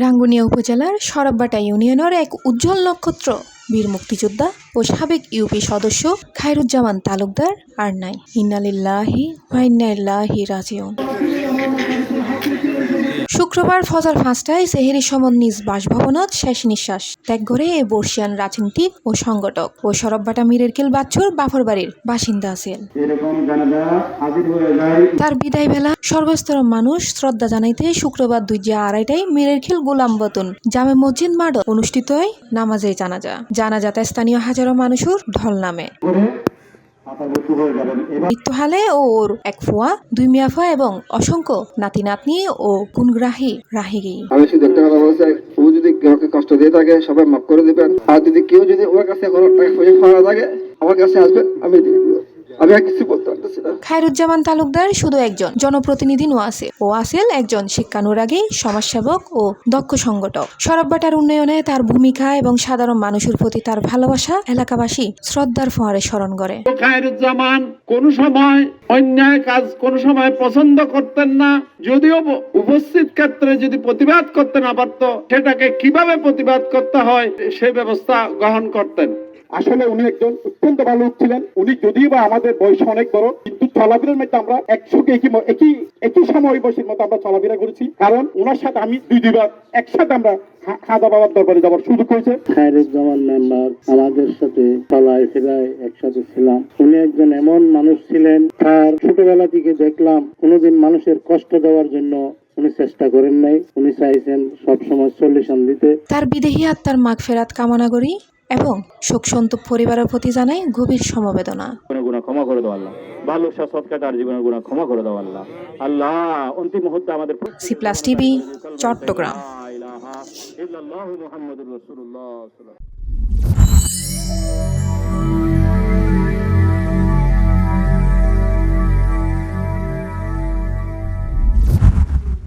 রাঙ্গুনিয়া উপজেলার সরাববাটা ইউনিয়নের এক উজ্জ্বল নক্ষত্র বীর মুক্তিযোদ্ধা ও সাবেক ইউপি সদস্য খায়রুজ্জামান তালুকদার আর নাই। ইন্না লিল্লাহি ওয়া ইন্না ইলাইহি রাজিউন। শুক্রবার ফজর ৫টায় সেহেরি সমন নিজ বাসভবনত শেষ নিঃশ্বাস ত্যাগ করে এই বর্ষিয়ান রাজনীতিক ও সংগঠক ও সরববাটা মিরেরকেল বাচ্চুর বাফরবাড়ির বাসিন্দা আছেন। তার বিদায় বেলা সর্বস্তরের মানুষ শ্রদ্ধা জানাইতে শুক্রবার ২:২০টায় মিরেরকেল গোলাম বতন জামে মসজিদ মাঠ অনুষ্ঠিত হয় নামাজে জানাজাতে স্থানীয় হাজারো মানুষের ঢল নামে। মৃত্যুহালে ওর এক ফুয়া, দুই মিয়াফা এবং অসংখ্য নাতি নাতনি ও গুণগ্রাহী রাহিগি। আমি শুধু একটা কথা বলতে চাই, ও যদি কাউকে কষ্ট দিয়ে থাকে সবাই মাফ করে দিবেন, আর যদি কেউ যদি ওর কাছে কোনো টাকা পয়সা পাওয়া থাকে আমার কাছে আসবে, আমি দিয়ে দেব। আমি আর কিছু বলতে পারতেছি না। খায়রুজ্জামান তালুকদার শুধু একজন জনপ্রতিনিধি আছে, ও আসেল একজন শিক্ষানুরাগী, সমাজসেবক ও দক্ষ সংগঠক। সরববাটার উন্নয়নে তার ভূমিকা এবং সাধারণ মানুষের প্রতি তার ভালোবাসা এলাকাবাসী শ্রদ্ধার ফোঁয়ারে স্মরণ করে। খায়রুজ্জামান কোন সময় অন্যায় কাজ কোন সময় পছন্দ করতেন না, যদিও উপস্থিত ক্ষেত্রে যদি প্রতিবাদ করতে না পারত সেটাকে কিভাবে প্রতিবাদ করতে হয় সেই ব্যবস্থা গ্রহণ করতেন। আসলে উনি একজন অত্যন্ত ভালো লোক ছিলেন। উনি যদিও বা আমাদের বয়স অনেক বড়, কিন্তু চলাফেরার মধ্যে আমরা একসঙ্গে একই সময় বয়সের মতো আমরা চলাফেরা করেছি। কারণ ওনার সাথে আমি দুইবার একসাথে আমরা খাজা বাবার দরবারে যাওয়ার সুযোগ হয়েছে। খায়রুজ্জামান মেম্বার আমাদের সাথে চলায় ফেরায় একসাথে ছিলাম। উনি একজন এমন মানুষ ছিলেন, তার ছোটবেলা থেকে দেখলাম কোনোদিন মানুষের কষ্ট দেওয়ার জন্য উনি চেষ্টা করেন নাই। উনি চাইছেন সবসময় সলিউশন দিতে। তার বিদেহী আত্মার মাগফিরাত কামনা করি এবং শোক সন্তপ্ত পরিবারের প্রতি জানাই গভীর সমবেদনা। গুনাহ ক্ষমা করে দাও আল্লাহ, ভালোবাসা সদকা তার জীবনের গুনাহ ক্ষমা করে দাও আল্লাহ। আল্লাহ অন্তিম মুহূর্তে আমাদের সি প্লাস টিভি, চট্টগ্রাম। লা ইলাহা ইল্লাল্লাহু মুহাম্মাদুর রাসূলুল্লাহ।